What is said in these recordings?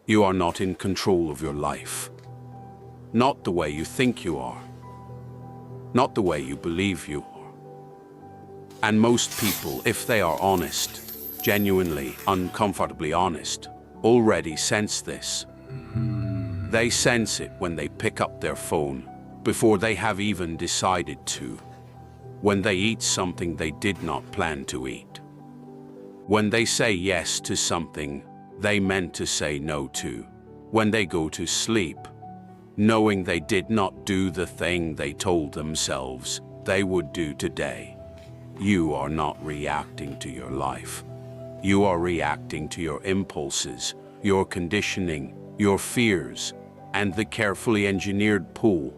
You are not in control of your life. Not the way you think you are. Not the way you believe you are. And most people, if they are honest, genuinely, uncomfortably honest, already sense this. They sense it when they pick up their phone, before they have even decided to. When they eat something they did not plan to eat. When they say yes to something they meant to say no to. When they go to sleep, knowing they did not do the thing they told themselves they would do today. You are not reacting to your life. You are reacting to your impulses, your conditioning, your fears, and the carefully engineered pool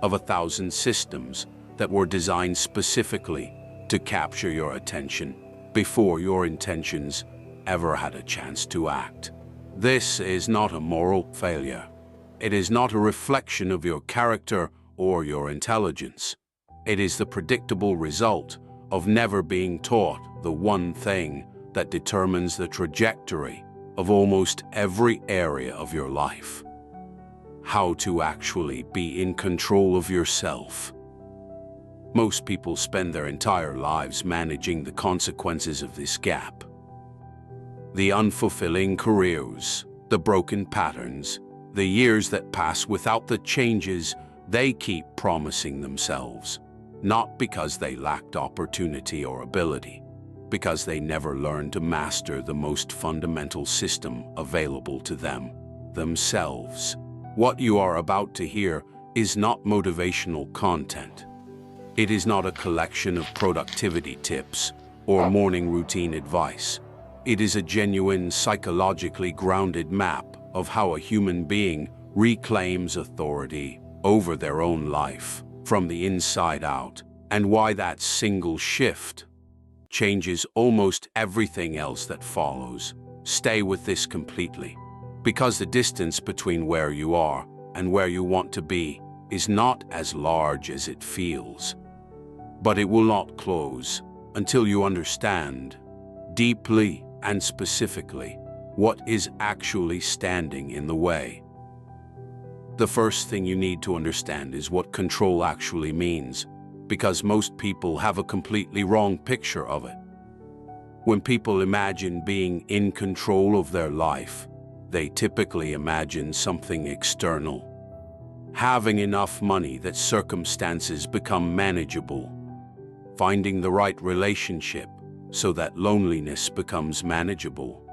of 1,000 systems that were designed specifically to capture your attention before your intentions ever had a chance to act. This is not a moral failure. It is not a reflection of your character or your intelligence. It is the predictable result of never being taught the one thing that determines the trajectory of almost every area of your life. How to actually be in control of yourself. Most people spend their entire lives managing the consequences of this gap. The unfulfilling careers, the broken patterns, the years that pass without the changes they keep promising themselves, not because they lacked opportunity or ability, because they never learned to master the most fundamental system available to them, themselves. What you are about to hear is not motivational content. It is not a collection of productivity tips or morning routine advice. It is a genuine, psychologically grounded map of how a human being reclaims authority over their own life from the inside out, and why that single shift changes almost everything else that follows. Stay with this completely, because the distance between where you are and where you want to be is not as large as it feels. But it will not close until you understand deeply and specifically what is actually standing in the way. The first thing you need to understand is what control actually means, because most people have a completely wrong picture of it. When people imagine being in control of their life, they typically imagine something external. Having enough money that circumstances become manageable. Finding the right relationship so that loneliness becomes manageable.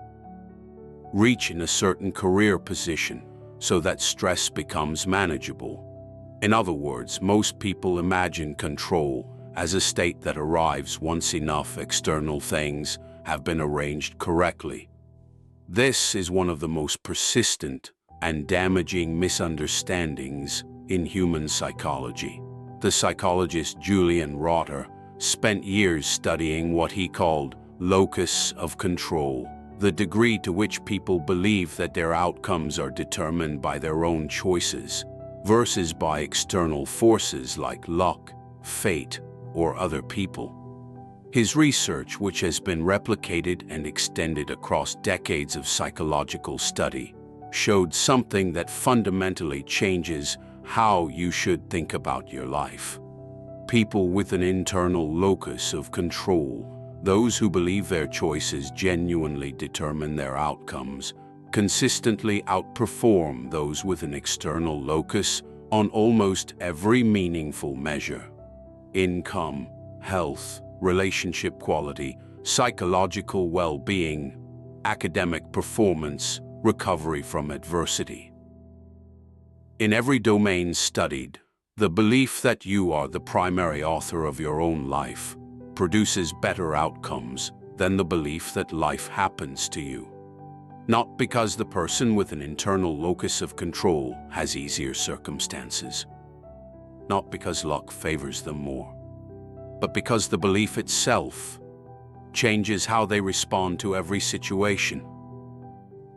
Reaching a certain career position so that stress becomes manageable. In other words, most people imagine control as a state that arrives once enough external things have been arranged correctly. This is one of the most persistent and damaging misunderstandings in human psychology. The psychologist Julian Rotter spent years studying what he called locus of control, the degree to which people believe that their outcomes are determined by their own choices versus by external forces like luck, fate, or other people. His research, which has been replicated and extended across decades of psychological study, showed something that fundamentally changes how you should think about your life. People with an internal locus of control, those who believe their choices genuinely determine their outcomes, consistently outperform those with an external locus on almost every meaningful measure. Income, health, relationship quality, psychological well-being, academic performance, recovery from adversity. In every domain studied, the belief that you are the primary author of your own life produces better outcomes than the belief that life happens to you. Not because the person with an internal locus of control has easier circumstances. Not because luck favors them more. But because the belief itself changes how they respond to every situation.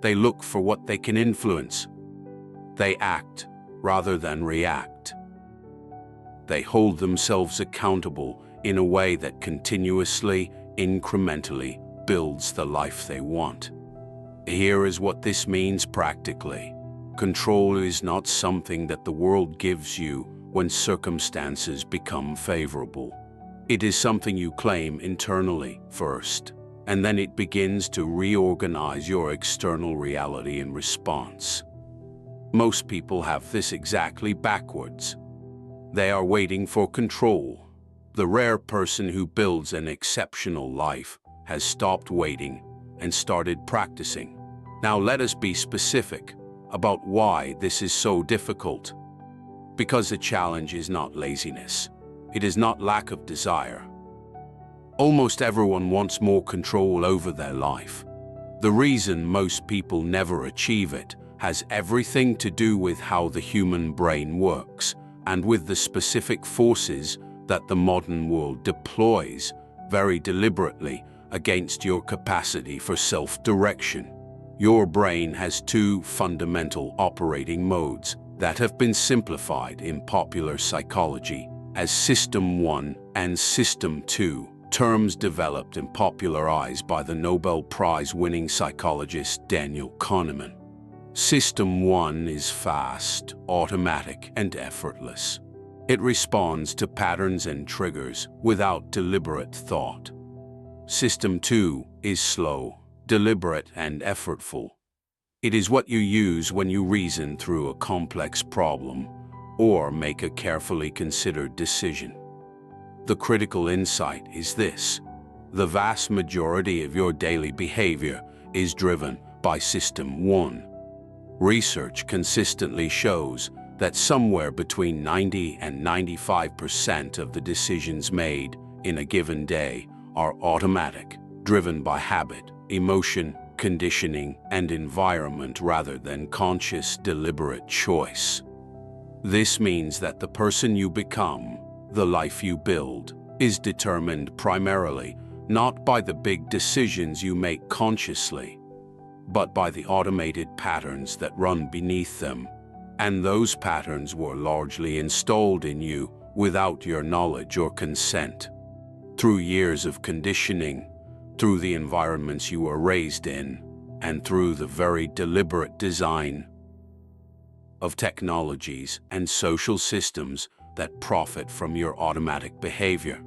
They look for what they can influence. They act rather than react. They hold themselves accountable in a way that continuously, incrementally builds the life they want. Here is what this means practically. Control is not something that the world gives you when circumstances become favorable. It is something you claim internally first, and then it begins to reorganize your external reality in response. Most people have this exactly backwards. They are waiting for control. The rare person who builds an exceptional life has stopped waiting and started practicing. Now let us be specific about why this is so difficult. Because the challenge is not laziness. It is not lack of desire. Almost everyone wants more control over their life. The reason most people never achieve it has everything to do with how the human brain works and with the specific forces that the modern world deploys very deliberately against your capacity for self-direction. Your brain has two fundamental operating modes that have been simplified in popular psychology as System 1 and System 2, terms developed and popularized by the Nobel Prize-winning psychologist Daniel Kahneman. System 1 is fast, automatic, and effortless. It responds to patterns and triggers without deliberate thought. System 2 is slow, deliberate, and effortful. It is what you use when you reason through a complex problem or make a carefully considered decision. The critical insight is this: the vast majority of your daily behavior is driven by System 1. Research consistently shows that somewhere between 90 and 95% of the decisions made in a given day are automatic, driven by habit, emotion, conditioning, and environment rather than conscious, deliberate choice. This means that the person you become, the life you build, is determined primarily not by the big decisions you make consciously, but by the automated patterns that run beneath them. And those patterns were largely installed in you without your knowledge or consent. Through years of conditioning, through the environments you were raised in, and through the very deliberate design of technologies and social systems that profit from your automatic behavior.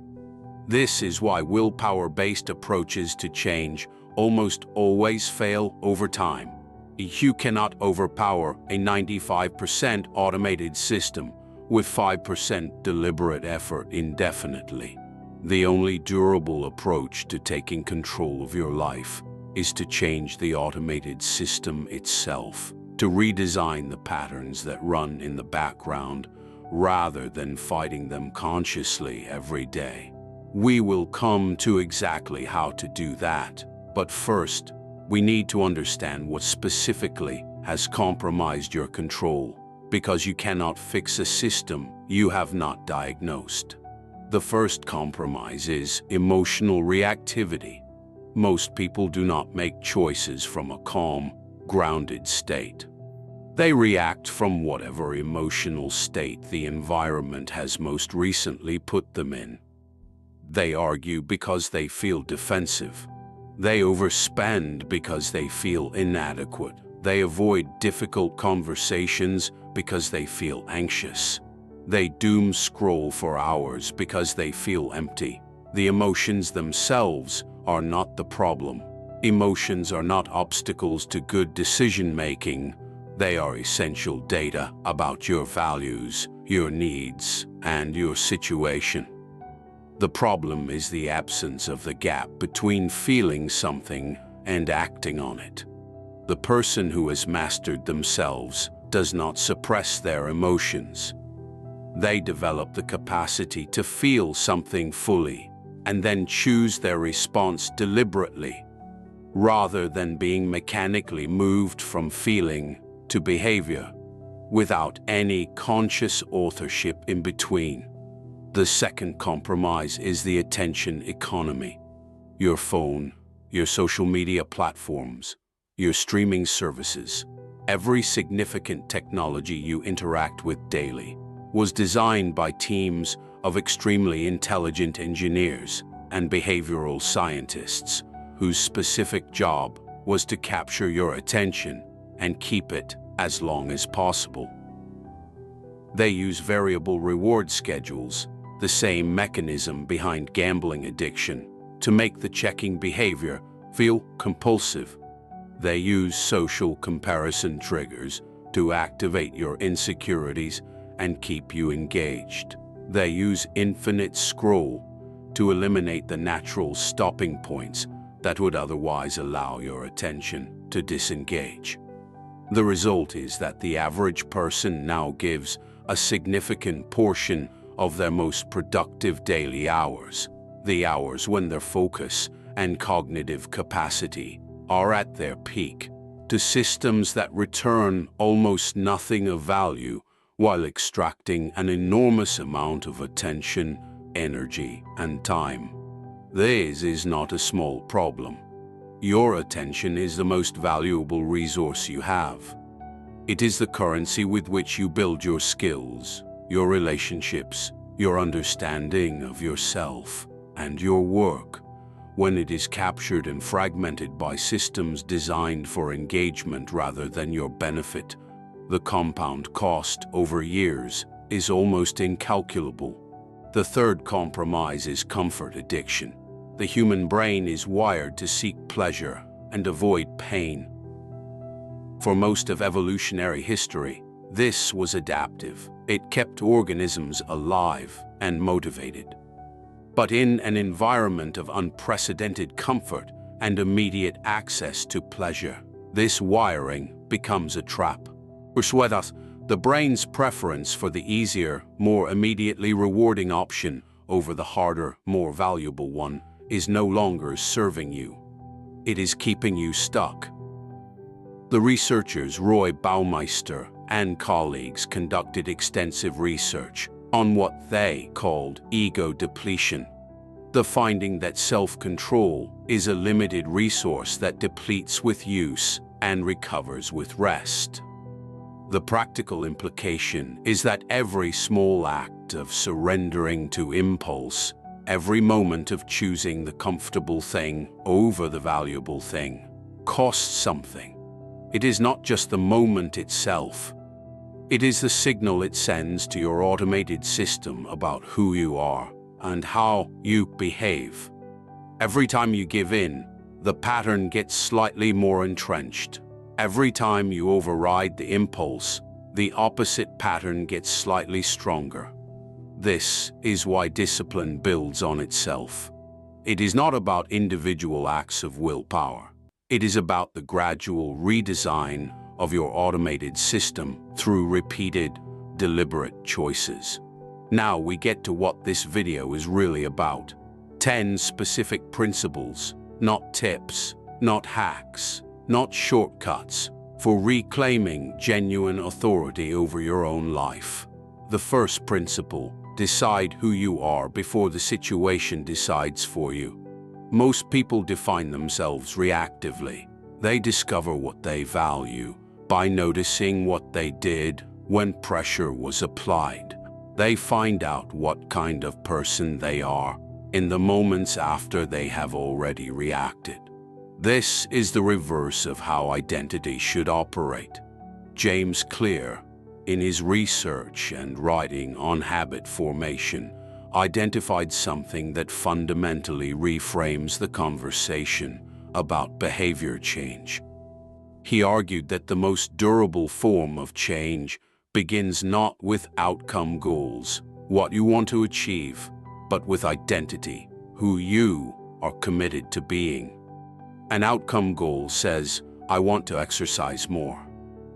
This is why willpower-based approaches to change almost always fail over time. You cannot overpower a 95% automated system with 5% deliberate effort indefinitely. The only durable approach to taking control of your life is to change the automated system itself, to redesign the patterns that run in the background rather than fighting them consciously every day. We will come to exactly how to do that, but first, we need to understand what specifically has compromised your control, because you cannot fix a system you have not diagnosed. The first compromise is emotional reactivity. Most people do not make choices from a calm, grounded state. They react from whatever emotional state the environment has most recently put them in. They argue because they feel defensive. They overspend because they feel inadequate. They avoid difficult conversations because they feel anxious. They doom scroll for hours because they feel empty. The emotions themselves are not the problem. Emotions are not obstacles to good decision-making. They are essential data about your values, your needs, and your situation. The problem is the absence of the gap between feeling something and acting on it. The person who has mastered themselves does not suppress their emotions. They develop the capacity to feel something fully and then choose their response deliberately, rather than being mechanically moved from feeling to behavior without any conscious authorship in between. The second compromise is the attention economy. Your phone, your social media platforms, your streaming services, every significant technology you interact with daily was designed by teams of extremely intelligent engineers and behavioral scientists whose specific job was to capture your attention and keep it as long as possible. They use variable reward schedules, the same mechanism behind gambling addiction, to make the checking behavior feel compulsive. They use social comparison triggers to activate your insecurities and keep you engaged. They use infinite scroll to eliminate the natural stopping points that would otherwise allow your attention to disengage. The result is that the average person now gives a significant portion of their most productive daily hours, the hours when their focus and cognitive capacity are at their peak, to systems that return almost nothing of value while extracting an enormous amount of attention, energy, and time. This is not a small problem. Your attention is the most valuable resource you have. It is the currency with which you build your skills, your relationships, your understanding of yourself, and your work. When it is captured and fragmented by systems designed for engagement rather than your benefit, the compound cost over years is almost incalculable. The third compromise is comfort addiction. The human brain is wired to seek pleasure and avoid pain. For most of evolutionary history, this was adaptive. It kept organisms alive and motivated. But in an environment of unprecedented comfort and immediate access to pleasure, this wiring becomes a trap. The brain's preference for the easier, more immediately rewarding option over the harder, more valuable one is no longer serving you. It is keeping you stuck. The researchers Roy Baumeister and colleagues conducted extensive research on what they called ego depletion, the finding that self-control is a limited resource that depletes with use and recovers with rest. The practical implication is that every small act of surrendering to impulse, every moment of choosing the comfortable thing over the valuable thing, costs something. It is not just the moment itself. It is the signal it sends to your automated system about who you are and how you behave. Every time you give in, the pattern gets slightly more entrenched. Every time you override the impulse, the opposite pattern gets slightly stronger. This is why discipline builds on itself. It is not about individual acts of willpower. It is about the gradual redesign of your automated system through repeated, deliberate choices. Now we get to what this video is really about. 10 specific principles, not tips, not hacks, not shortcuts, for reclaiming genuine authority over your own life. The first principle: decide who you are before the situation decides for you. Most people define themselves reactively. They discover what they value by noticing what they did when pressure was applied. They find out what kind of person they are in the moments after they have already reacted. This is the reverse of how identity should operate. James Clear, in his research and writing on habit formation, identified something that fundamentally reframes the conversation about behavior change. He argued that the most durable form of change begins not with outcome goals, what you want to achieve, but with identity, who you are committed to being. An outcome goal says, I want to exercise more.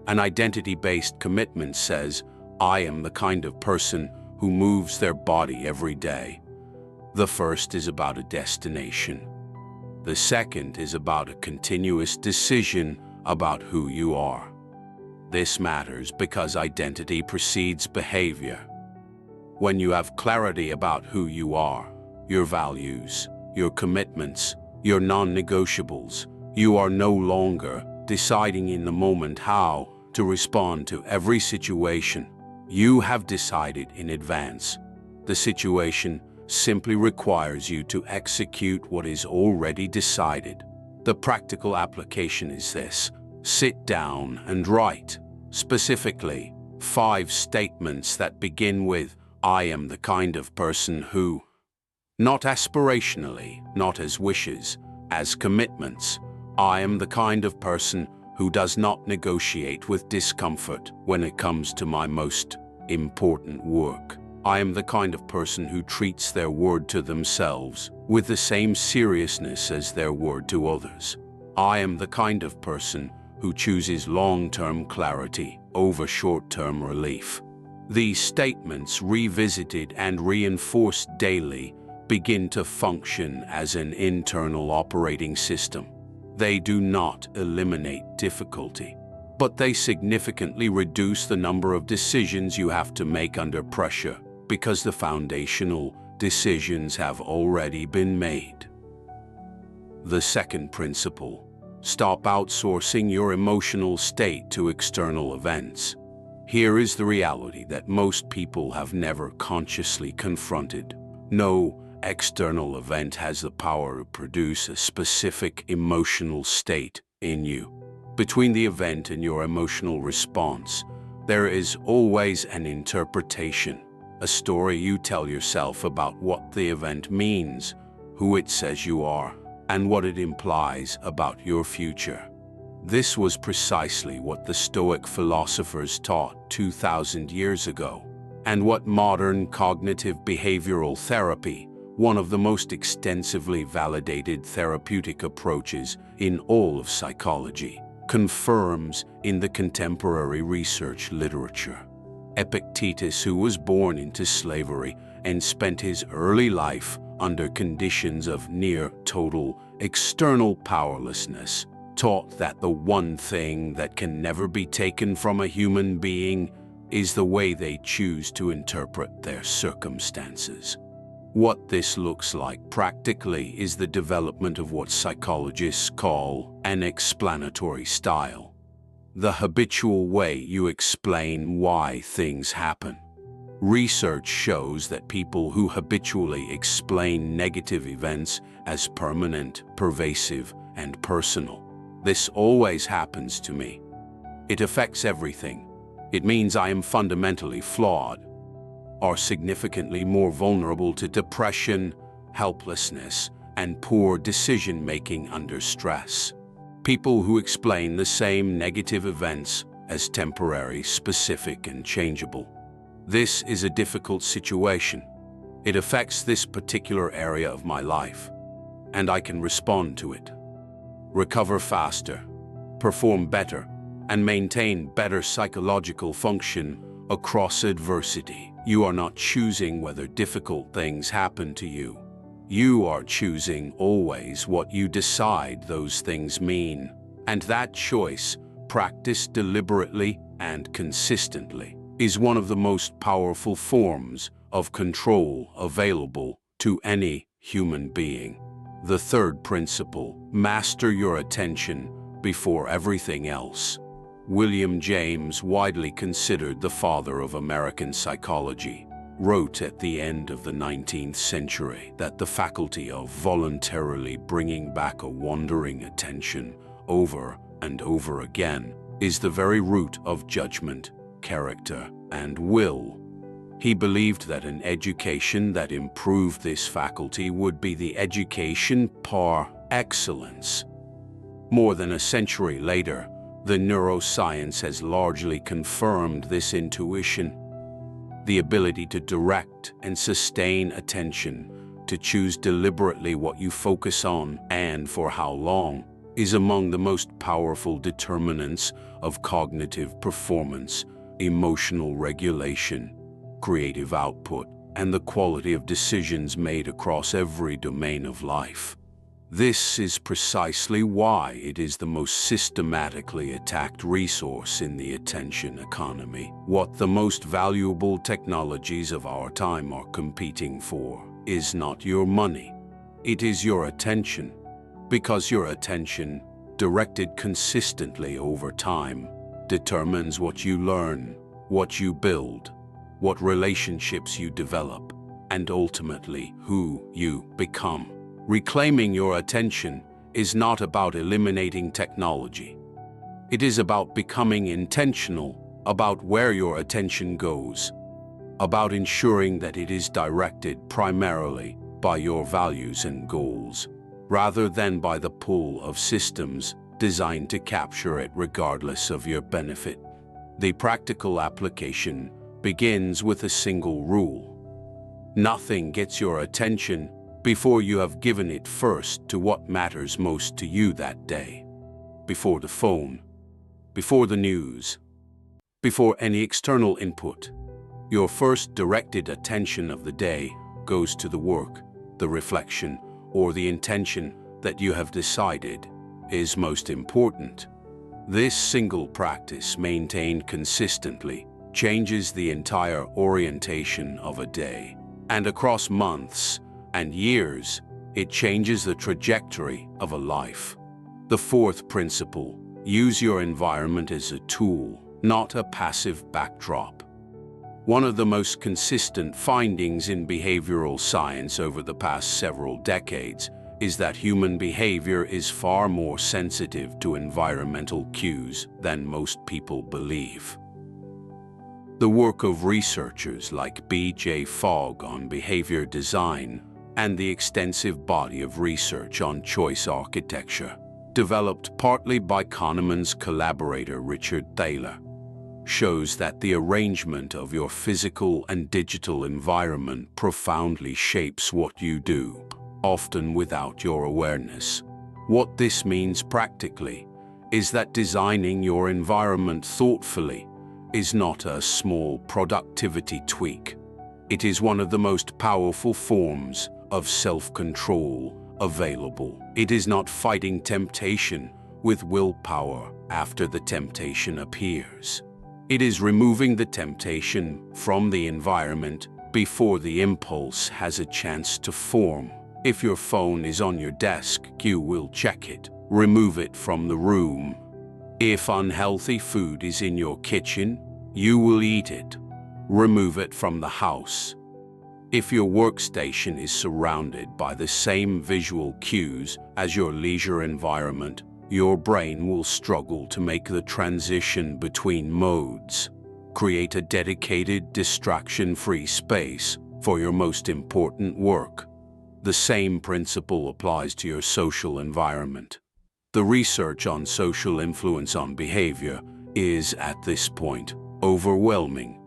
An identity-based commitment says, I am the kind of person who moves their body every day. The first is about a destination. The second is about a continuous decision about who you are. This matters because identity precedes behavior. When you have clarity about who you are, your values, your commitments, your non-negotiables, you are no longer deciding in the moment how to respond to every situation. You have decided in advance. The situation simply requires you to execute what is already decided. The practical application is this: sit down and write, specifically, 5 statements that begin with, "I am the kind of person who," not aspirationally, not as wishes, as commitments. "I am the kind of person who does not negotiate with discomfort when it comes to my most important work. I am the kind of person who treats their word to themselves with the same seriousness as their word to others. I am the kind of person who chooses long-term clarity over short-term relief." These statements, revisited and reinforced daily, begin to function as an internal operating system. They do not eliminate difficulty, but they significantly reduce the number of decisions you have to make under pressure, because the foundational decisions have already been made. The second principle: stop outsourcing your emotional state to external events. Here is the reality that most people have never consciously confronted. No external event has the power to produce a specific emotional state in you. Between the event and your emotional response, there is always an interpretation, a story you tell yourself about what the event means, who it says you are, and what it implies about your future. This was precisely what the Stoic philosophers taught 2,000 years ago, and what modern cognitive behavioral therapy, one of the most extensively validated therapeutic approaches in all of psychology, confirms in the contemporary research literature. Epictetus, who was born into slavery and spent his early life under conditions of near total external powerlessness, taught that the one thing that can never be taken from a human being is the way they choose to interpret their circumstances. What this looks like practically is the development of what psychologists call an explanatory style, the habitual way you explain why things happen. Research shows that people who habitually explain negative events as permanent, pervasive, and personal. "This always happens to me. It affects everything. It means I am fundamentally flawed," are significantly more vulnerable to depression, helplessness, and poor decision-making under stress. People who explain the same negative events as temporary, specific, and changeable. "This is a difficult situation. It affects this particular area of my life, and I can respond to it, recover faster, perform better, and maintain better psychological function across adversity." You are not choosing whether difficult things happen to you. You are choosing always what you decide those things mean. And that choice, practiced deliberately and consistently, is one of the most powerful forms of control available to any human being. The third principle: master your attention before everything else. William James, widely considered the father of American psychology, wrote at the end of the 19th century that the faculty of voluntarily bringing back a wandering attention over and over again is the very root of judgment, character, and will. He believed that an education that improved this faculty would be the education par excellence. More than a century later, the neuroscience has largely confirmed this intuition. The ability to direct and sustain attention, to choose deliberately what you focus on and for how long, is among the most powerful determinants of cognitive performance, emotional regulation, creative output, and the quality of decisions made across every domain of life. This is precisely why it is the most systematically attacked resource in the attention economy. What the most valuable technologies of our time are competing for is not your money. It is your attention, because your attention, directed consistently over time, determines what you learn, what you build, what relationships you develop, and ultimately who you become. Reclaiming your attention is not about eliminating technology. It is about becoming intentional about where your attention goes, about ensuring that it is directed primarily by your values and goals, rather than by the pull of systems designed to capture it regardless of your benefit. The practical application begins with a single rule. Nothing gets your attention before you have given it first to what matters most to you that day. Before the phone, before the news, before any external input, your first directed attention of the day goes to the work, the reflection, or the intention that you have decided is most important. This single practice, maintained consistently, changes the entire orientation of a day. And across months and years, it changes the trajectory of a life. The fourth principle: use your environment as a tool, not a passive backdrop. One of the most consistent findings in behavioral science over the past several decades is that human behavior is far more sensitive to environmental cues than most people believe. The work of researchers like B.J. Fogg on behavior design and the extensive body of research on choice architecture, developed partly by Kahneman's collaborator Richard Thaler, shows that the arrangement of your physical and digital environment profoundly shapes what you do, often without your awareness. What this means practically is that designing your environment thoughtfully is not a small productivity tweak. It is one of the most powerful forms of self-control available. It is not fighting temptation with willpower after the temptation appears. It is removing the temptation from the environment before the impulse has a chance to form. If your phone is on your desk, you will check it. Remove it from the room. If unhealthy food is in your kitchen, you will eat it. Remove it from the house. If your workstation is surrounded by the same visual cues as your leisure environment, your brain will struggle to make the transition between modes. Create a dedicated, distraction-free space for your most important work. The same principle applies to your social environment. The research on social influence on behavior is, at this point, overwhelming.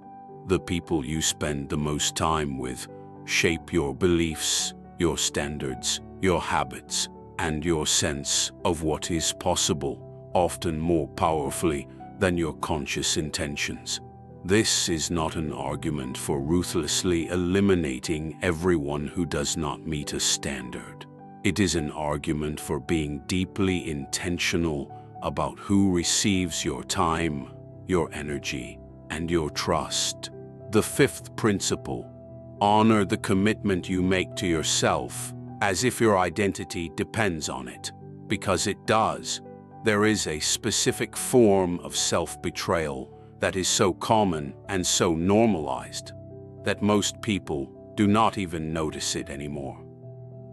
The people you spend the most time with shape your beliefs, your standards, your habits, and your sense of what is possible, often more powerfully than your conscious intentions. This is not an argument for ruthlessly eliminating everyone who does not meet a standard. It is an argument for being deeply intentional about who receives your time, your energy, and your trust. The fifth principle: honor the commitment you make to yourself as if your identity depends on it, because it does. There is a specific form of self-betrayal that is so common and so normalized that most people do not even notice it anymore.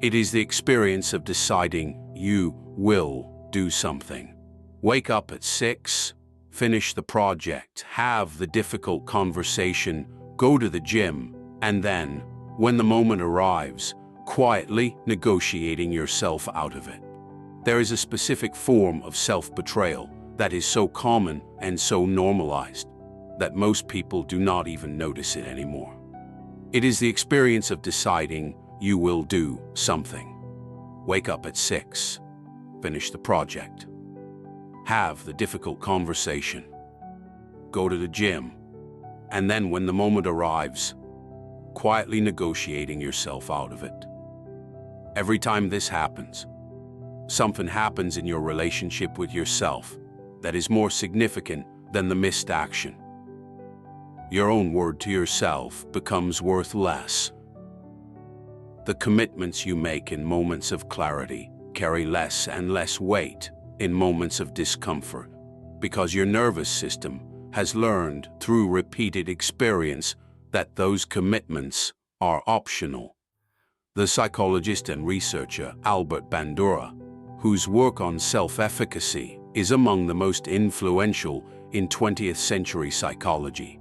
It is the experience of deciding you will do something. Wake up at 6, finish the project, have the difficult conversation, go to the gym, and then, when the moment arrives, quietly negotiating yourself out of it. There is a specific form of self-betrayal that is so common and so normalized that most people do not even notice it anymore. It is the experience of deciding you will do something. Wake up at 6, finish the project, have the difficult conversation, go to the gym, and then when the moment arrives, quietly negotiating yourself out of it. Every time this happens, something happens in your relationship with yourself that is more significant than the missed action. Your own word to yourself becomes worth less. The commitments you make in moments of clarity carry less and less weight in moments of discomfort, because your nervous system has learned through repeated experience that those commitments are optional. The psychologist and researcher Albert Bandura, whose work on self-efficacy is among the most influential in 20th century psychology,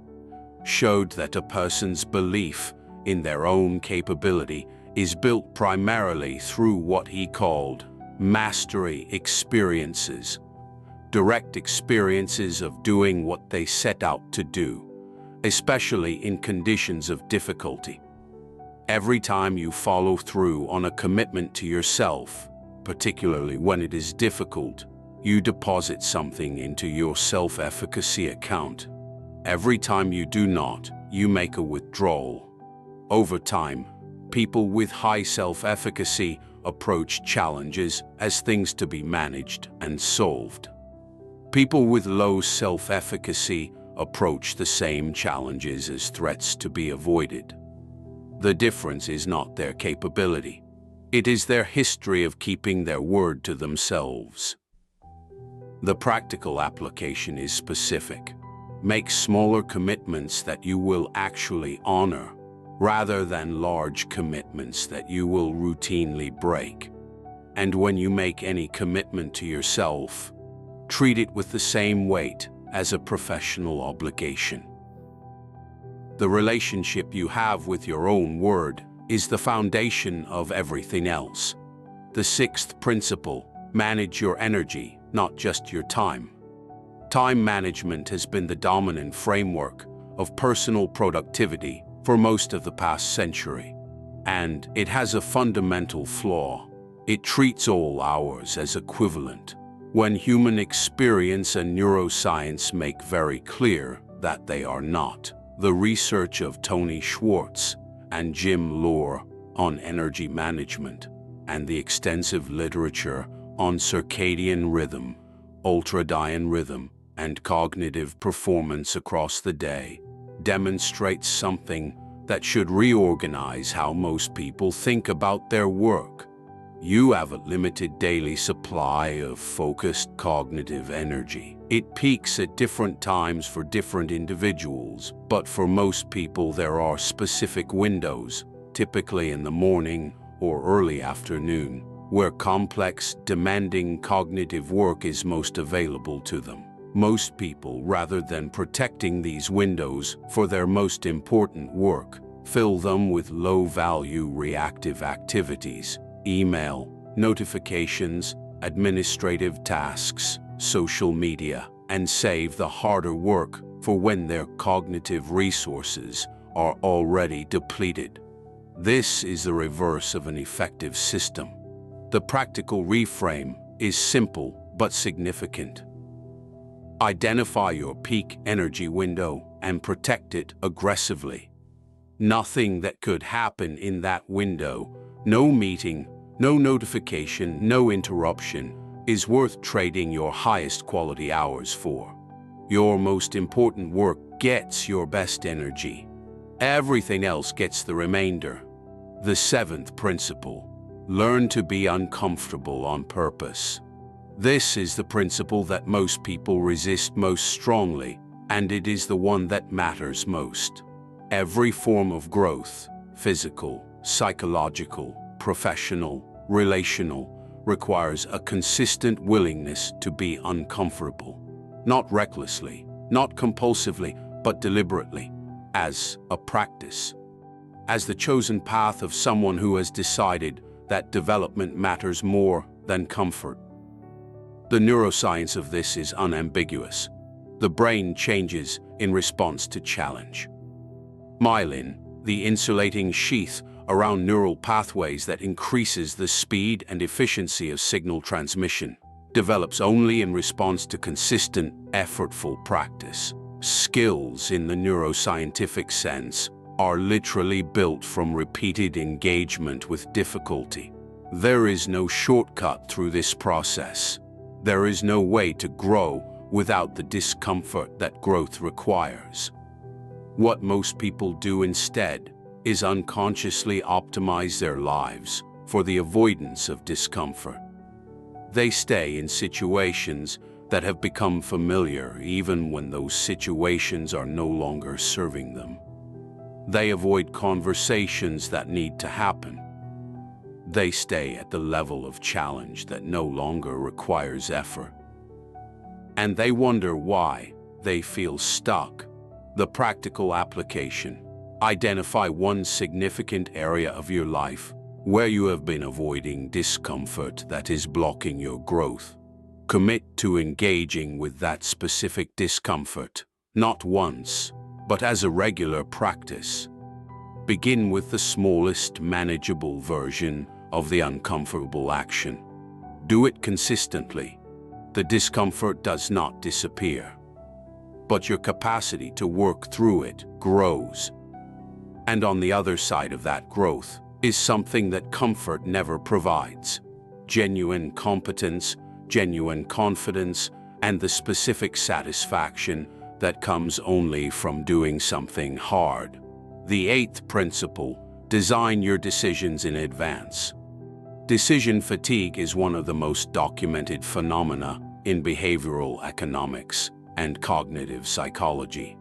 showed that a person's belief in their own capability is built primarily through what he called mastery experiences, direct experiences of doing what they set out to do, especially in conditions of difficulty. Every time you follow through on a commitment to yourself, particularly when it is difficult, you deposit something into your self-efficacy account. Every time you do not, you make a withdrawal. Over time, people with high self-efficacy approach challenges as things to be managed and solved. People with low self-efficacy approach the same challenges as threats to be avoided. The difference is not their capability. It is their history of keeping their word to themselves. The practical application is specific. Make smaller commitments that you will actually honor, rather than large commitments that you will routinely break. And when you make any commitment to yourself, treat it with the same weight as a professional obligation. The relationship you have with your own word is the foundation of everything else. The sixth principle: manage your energy, not just your time. Time management has been the dominant framework of personal productivity for most of the past century, and it has a fundamental flaw. It treats all hours as equivalent, when human experience and neuroscience make very clear that they are not. The research of Tony Schwartz and Jim Lohr on energy management, and the extensive literature on circadian rhythm, ultradian rhythm, and cognitive performance across the day demonstrates something that should reorganize how most people think about their work. You have a limited daily supply of focused cognitive energy. It peaks at different times for different individuals, but for most people there are specific windows, typically in the morning or early afternoon, where complex, demanding cognitive work is most available to them. Most people, rather than protecting these windows for their most important work, fill them with low-value reactive activities: email, notifications, administrative tasks, social media, and save the harder work for when their cognitive resources are already depleted. This is the reverse of an effective system. The practical reframe is simple but significant. Identify your peak energy window and protect it aggressively. Nothing that could happen in that window, no meeting, no notification, no interruption, is worth trading your highest quality hours for. Your most important work gets your best energy. Everything else gets the remainder. The seventh principle: learn to be uncomfortable on purpose. This is the principle that most people resist most strongly, and it is the one that matters most. Every form of growth, physical, psychological, professional, relational, requires a consistent willingness to be uncomfortable. Not recklessly, not compulsively, but deliberately, as a practice. As the chosen path of someone who has decided that development matters more than comfort. The neuroscience of this is unambiguous. The brain changes in response to challenge. Myelin, the insulating sheath around neural pathways that increases the speed and efficiency of signal transmission, develops only in response to consistent, effortful practice. Skills in the neuroscientific sense are literally built from repeated engagement with difficulty. There is no shortcut through this process. There is no way to grow without the discomfort that growth requires. What most people do instead is unconsciously optimize their lives for the avoidance of discomfort. They stay in situations that have become familiar even when those situations are no longer serving them. They avoid conversations that need to happen. They stay at the level of challenge that no longer requires effort. And they wonder why they feel stuck. The practical application. Identify one significant area of your life where you have been avoiding discomfort that is blocking your growth. Commit to engaging with that specific discomfort, not once, but as a regular practice. Begin with the smallest manageable version of the uncomfortable action. Do it consistently. The discomfort does not disappear, but your capacity to work through it grows. And on the other side of that growth is something that comfort never provides: genuine competence, genuine confidence, and the specific satisfaction that comes only from doing something hard. The 8th principle: design your decisions in advance. Decision fatigue is one of the most documented phenomena in behavioral economics and cognitive psychology.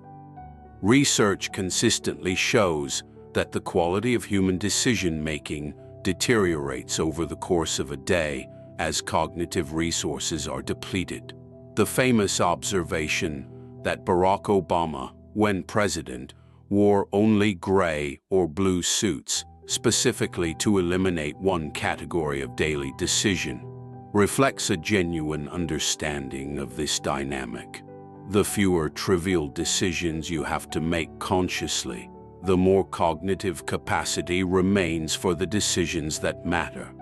Research consistently shows that the quality of human decision-making deteriorates over the course of a day as cognitive resources are depleted. The famous observation that Barack Obama, when president, wore only gray or blue suits, specifically to eliminate one category of daily decision, reflects a genuine understanding of this dynamic. The fewer trivial decisions you have to make consciously, the more cognitive capacity remains for the decisions that matter.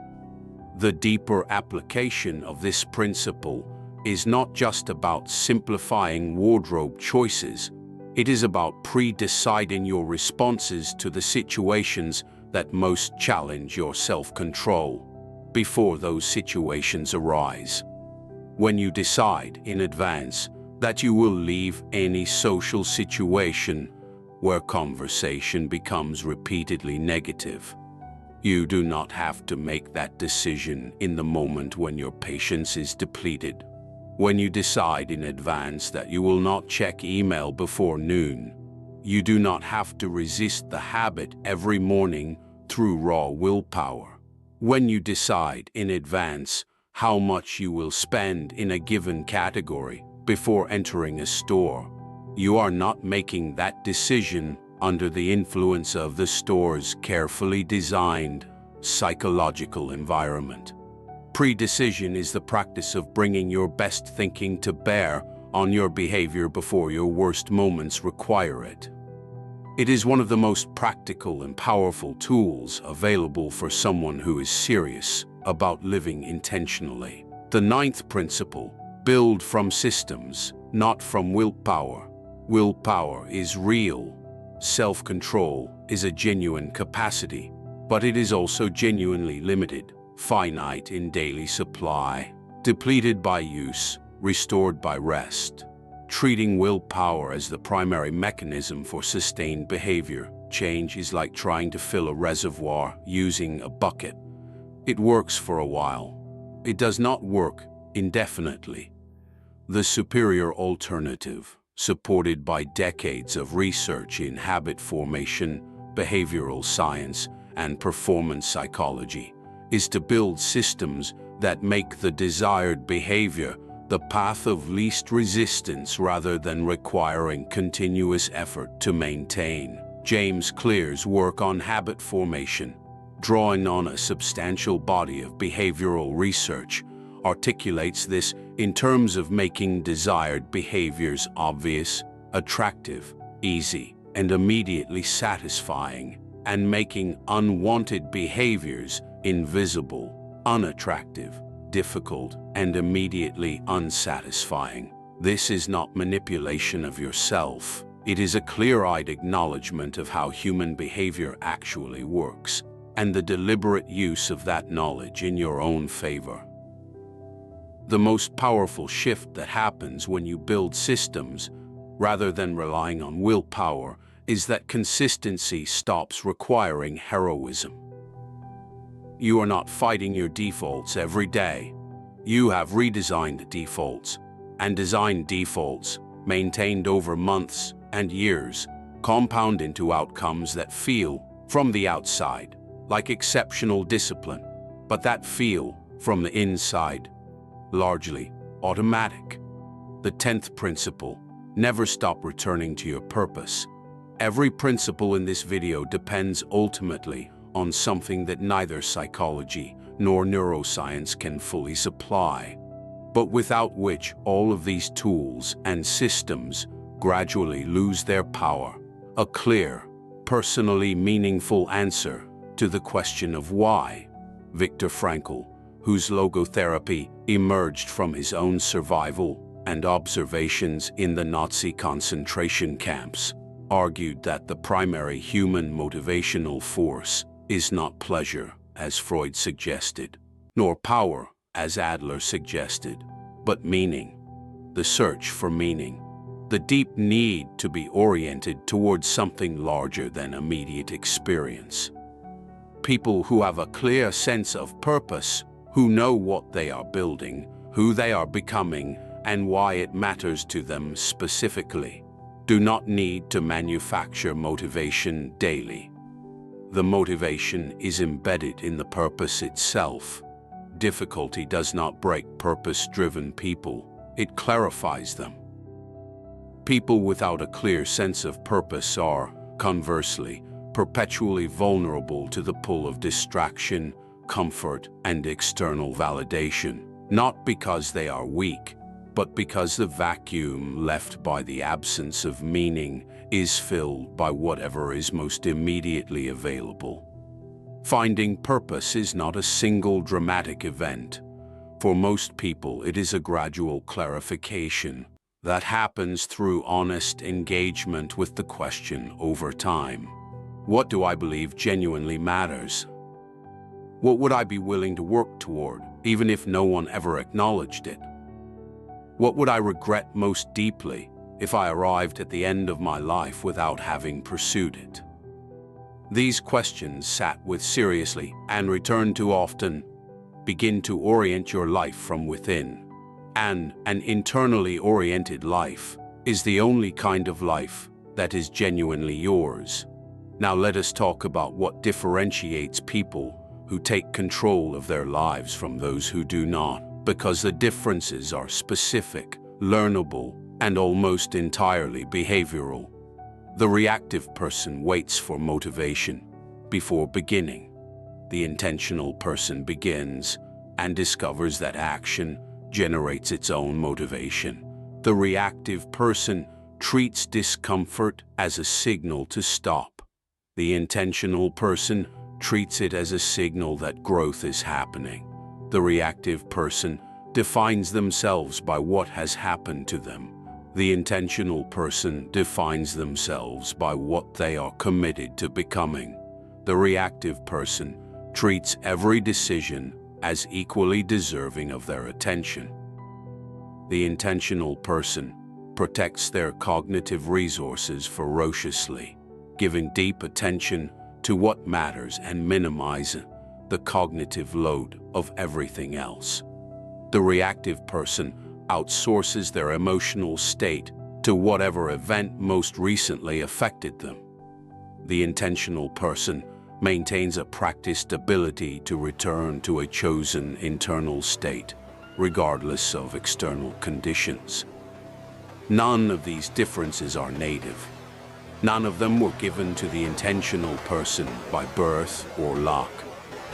The deeper application of this principle is not just about simplifying wardrobe choices. It is about pre-deciding your responses to the situations that most challenge your self-control before those situations arise. When you decide in advance that you will leave any social situation where conversation becomes repeatedly negative, you do not have to make that decision in the moment when your patience is depleted. When you decide in advance that you will not check email before noon, you do not have to resist the habit every morning through raw willpower. When you decide in advance how much you will spend in a given category before entering a store, you are not making that decision under the influence of the store's carefully designed psychological environment. Pre-decision is the practice of bringing your best thinking to bear on your behavior before your worst moments require it. It is one of the most practical and powerful tools available for someone who is serious about living intentionally. The 9th principle: build from systems, not from willpower. Willpower is real. Self-control is a genuine capacity, but it is also genuinely limited, finite in daily supply, depleted by use, restored by rest. Treating willpower as the primary mechanism for sustained behavior change is like trying to fill a reservoir using a bucket. It works for a while. It does not work indefinitely. The superior alternative, supported by decades of research in habit formation, behavioral science, and performance psychology, is to build systems that make the desired behavior the path of least resistance rather than requiring continuous effort to maintain. James Clear's work on habit formation, drawing on a substantial body of behavioral research, articulates this in terms of making desired behaviors obvious, attractive, easy, and immediately satisfying, and making unwanted behaviors invisible, unattractive, difficult, and immediately unsatisfying. This is not manipulation of yourself. It is a clear-eyed acknowledgement of how human behavior actually works, and the deliberate use of that knowledge in your own favor. The most powerful shift that happens when you build systems, rather than relying on willpower, is that consistency stops requiring heroism. You are not fighting your defaults every day. You have redesigned defaults, and designed defaults, maintained over months and years, compound into outcomes that feel, from the outside, like exceptional discipline. but that feel from the inside, largely automatic. The 10th principle: never stop returning to your purpose. Every principle in this video depends ultimately on something that neither psychology nor neuroscience can fully supply, but without which all of these tools and systems gradually lose their power. A clear, personally meaningful answer to the question of why. Viktor Frankl, whose logotherapy emerged from his own survival and observations in the Nazi concentration camps, argued that the primary human motivational force is not pleasure, as Freud suggested, nor power, as Adler suggested, but meaning. The search for meaning. The deep need to be oriented towards something larger than immediate experience. People who have a clear sense of purpose, who know what they are building, who they are becoming, and why it matters to them specifically, do not need to manufacture motivation daily. The motivation is embedded in the purpose itself. Difficulty does not break purpose-driven people, it clarifies them. People without a clear sense of purpose are, conversely, perpetually vulnerable to the pull of distraction, comfort, and external validation, not because they are weak, but because the vacuum left by the absence of meaning is filled by whatever is most immediately available. Finding purpose is not a single dramatic event. For most people, it is a gradual clarification that happens through honest engagement with the question over time. What do I believe genuinely matters? What would I be willing to work toward, even if no one ever acknowledged it? What would I regret most deeply if I arrived at the end of my life without having pursued it? These questions, sat with seriously and returned to often, begin to orient your life from within. And an internally oriented life is the only kind of life that is genuinely yours. Now let us talk about what differentiates people who take control of their lives from those who do not, because the differences are specific, learnable, and almost entirely behavioral. The reactive person waits for motivation before beginning. The intentional person begins and discovers that action generates its own motivation. The reactive person treats discomfort as a signal to stop. The intentional person treats it as a signal that growth is happening. The reactive person defines themselves by what has happened to them. The intentional person defines themselves by what they are committed to becoming. The reactive person treats every decision as equally deserving of their attention. The intentional person protects their cognitive resources ferociously, giving deep attention to what matters and minimizing the cognitive load of everything else. The reactive person outsources their emotional state to whatever event most recently affected them. The intentional person maintains a practiced ability to return to a chosen internal state, regardless of external conditions. None of these differences are native. None of them were given to the intentional person by birth or luck.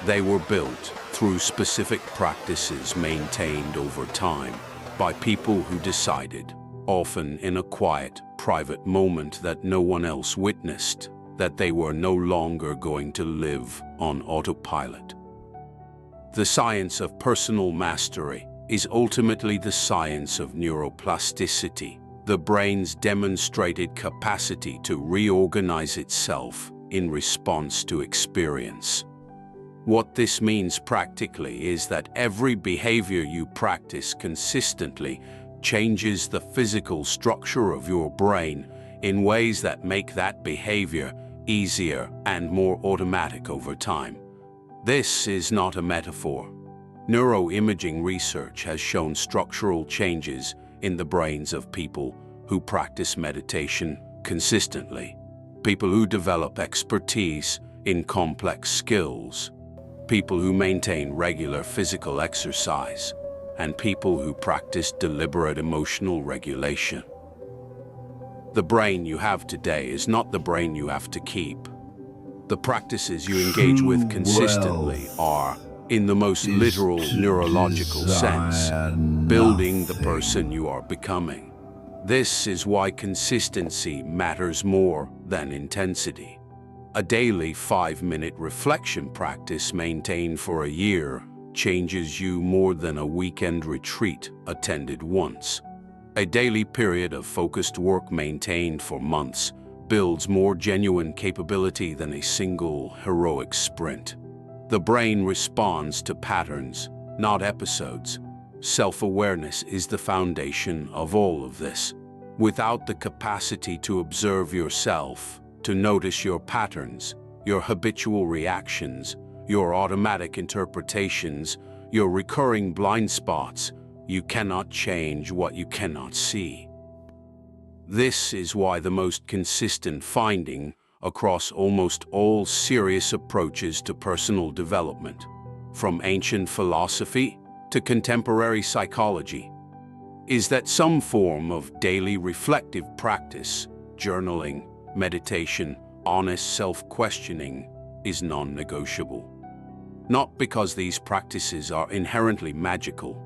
They were built through specific practices maintained over time by people who decided, often in a quiet, private moment that no one else witnessed, that they were no longer going to live on autopilot. The science of personal mastery is ultimately the science of neuroplasticity, the brain's demonstrated capacity to reorganize itself in response to experience. What this means practically is that every behavior you practice consistently changes the physical structure of your brain in ways that make that behavior easier and more automatic over time. This is not a metaphor. Neuroimaging research has shown structural changes in the brains of people who practice meditation consistently, people who develop expertise in complex skills, people who maintain regular physical exercise, and people who practice deliberate emotional regulation. The brain you have today is not the brain you have to keep. The practices you engage with consistently are, in the most literal neurological sense, building the person you are becoming. This is why consistency matters more than intensity. A daily 5-minute reflection practice maintained for a year changes you more than a weekend retreat attended once. A daily period of focused work maintained for months builds more genuine capability than a single heroic sprint. The brain responds to patterns, not episodes. Self-awareness is the foundation of all of this. Without the capacity to observe yourself, to notice your patterns, your habitual reactions, your automatic interpretations, your recurring blind spots, you cannot change what you cannot see. This is why the most consistent finding across almost all serious approaches to personal development, from ancient philosophy to contemporary psychology, is that some form of daily reflective practice, journaling, meditation, honest self-questioning, is non-negotiable. Not because these practices are inherently magical,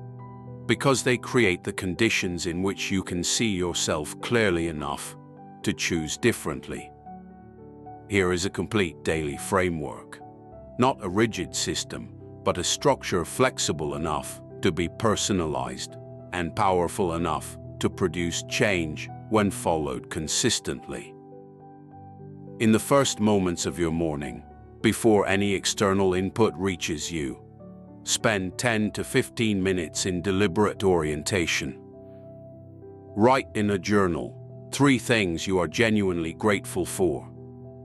because they create the conditions in which you can see yourself clearly enough to choose differently. Here is a complete daily framework. Not a rigid system, but a structure flexible enough to be personalized and powerful enough to produce change when followed consistently. In the first moments of your morning, before any external input reaches you, spend 10 to 15 minutes in deliberate orientation. Write in a journal 3 things you are genuinely grateful for,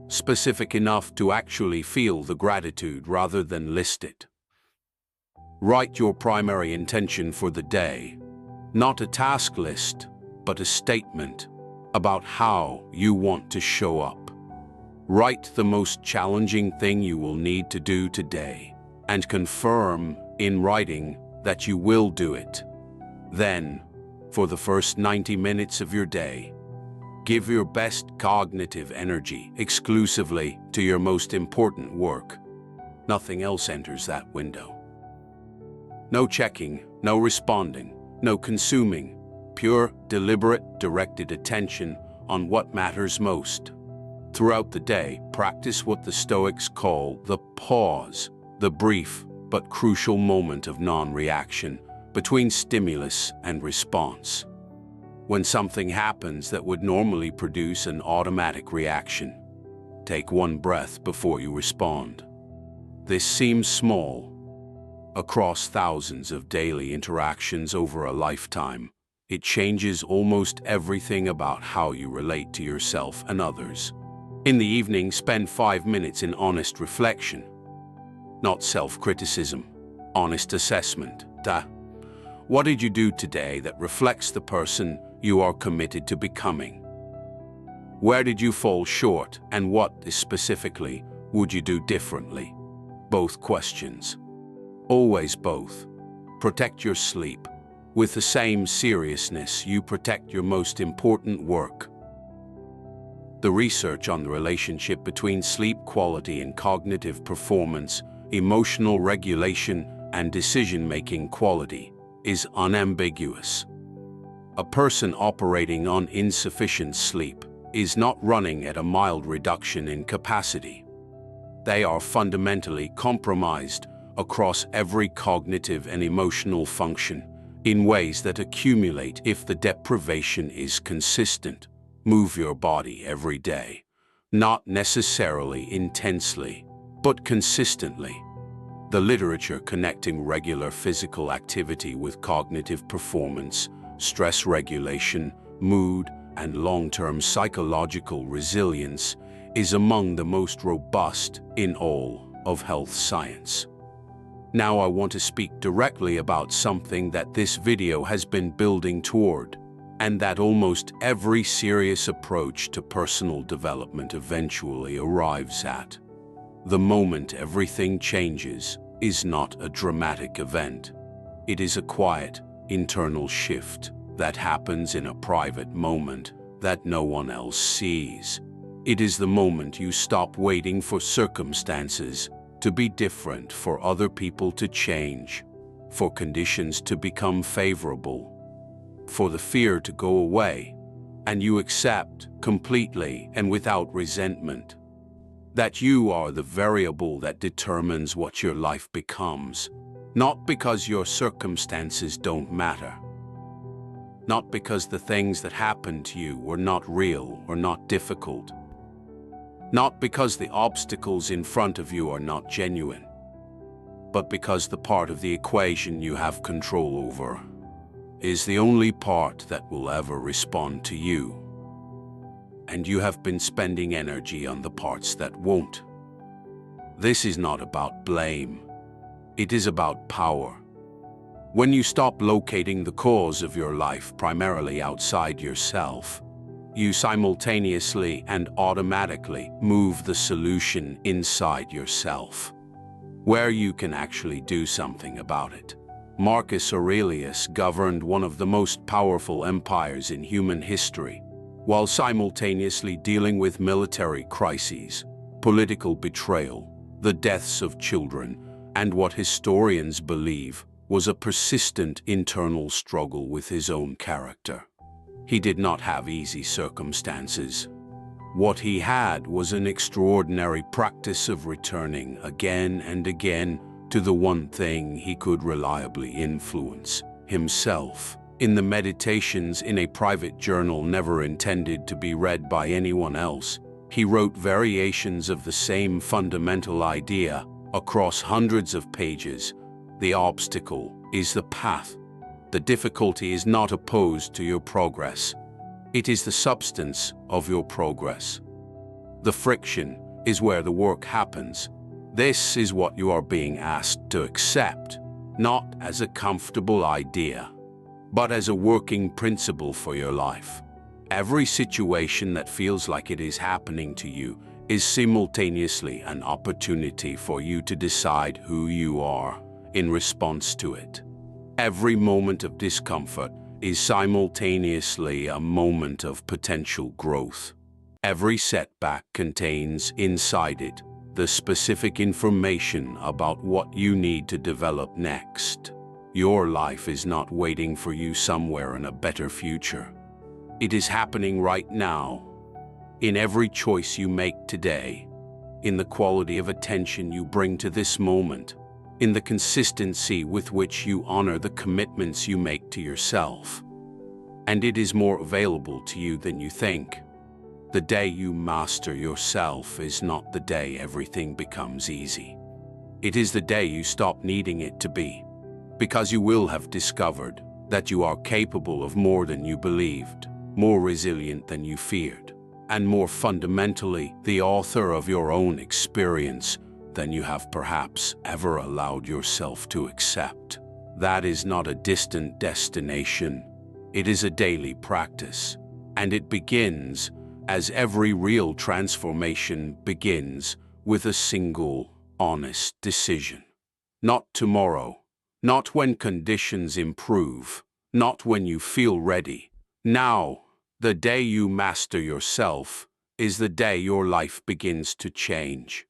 specific enough to actually feel the gratitude rather than list it. Write your primary intention for the day, not a task list, but a statement about how you want to show up. Write the most challenging thing you will need to do today, and confirm in writing that you will do it. Then, for the first 90 minutes of your day, give your best cognitive energy exclusively to your most important work. Nothing else enters that window. No checking, no responding, no consuming, pure, deliberate, directed attention on what matters most. Throughout the day, practice what the Stoics call the pause, the brief but crucial moment of non-reaction between stimulus and response. When something happens that would normally produce an automatic reaction, take one breath before you respond. This seems small. Across thousands of daily interactions over a lifetime, it changes almost everything about how you relate to yourself and others. In the evening, spend 5 minutes in honest reflection. Not self-criticism, honest assessment. What did you do today that reflects the person you are committed to becoming? Where did you fall short, and what specifically would you do differently? Both questions. Always both. Protect your sleep with the same seriousness you protect your most important work. The research on the relationship between sleep quality and cognitive performance, emotional regulation, and decision-making quality is unambiguous. A person operating on insufficient sleep is not running at a mild reduction in capacity. They are fundamentally compromised across every cognitive and emotional function in ways that accumulate if the deprivation is consistent. Move your body every day, not necessarily intensely, but consistently. The literature connecting regular physical activity with cognitive performance, stress regulation, mood, and long-term psychological resilience is among the most robust in all of health science. Now I want to speak directly about something that this video has been building toward, and that almost every serious approach to personal development eventually arrives at. The moment everything changes, is not a dramatic event. It is a quiet, internal shift that happens in a private moment that no one else sees. It is the moment you stop waiting for circumstances to be different, for other people to change, for conditions to become favorable, for the fear to go away, and you accept completely and without resentment that you are the variable that determines what your life becomes, not because your circumstances don't matter, not because the things that happened to you were not real or not difficult, not because the obstacles in front of you are not genuine, but because the part of the equation you have control over is the only part that will ever respond to you. And you have been spending energy on the parts that won't. This is not about blame. It is about power. When you stop locating the cause of your life primarily outside yourself, you simultaneously and automatically move the solution inside yourself, where you can actually do something about it. Marcus Aurelius governed one of the most powerful empires in human history, while simultaneously dealing with military crises, political betrayal, the deaths of children, and what historians believe was a persistent internal struggle with his own character. He did not have easy circumstances. What he had was an extraordinary practice of returning again and again to the one thing he could reliably influence: himself. In the Meditations, in a private journal never intended to be read by anyone else, he wrote variations of the same fundamental idea across hundreds of pages. The obstacle is the path. The difficulty is not opposed to your progress. It is the substance of your progress. The friction is where the work happens. This is what you are being asked to accept, not as a comfortable idea, but as a working principle for your life. Every situation that feels like it is happening to you is simultaneously an opportunity for you to decide who you are in response to it. Every moment of discomfort is simultaneously a moment of potential growth. Every setback contains inside it the specific information about what you need to develop next. Your life is not waiting for you somewhere in a better future. It is happening right now, in every choice you make today, in the quality of attention you bring to this moment, in the consistency with which you honor the commitments you make to yourself. And it is more available to you than you think. The day you master yourself is not the day everything becomes easy. It is the day you stop needing it to be, because you will have discovered that you are capable of more than you believed, more resilient than you feared, and more fundamentally the author of your own experience than you have perhaps ever allowed yourself to accept. That is not a distant destination. It is a daily practice, and it begins, as every real transformation begins, with a single, honest decision. Not tomorrow, not when conditions improve, not when you feel ready. Now, the day you master yourself is the day your life begins to change.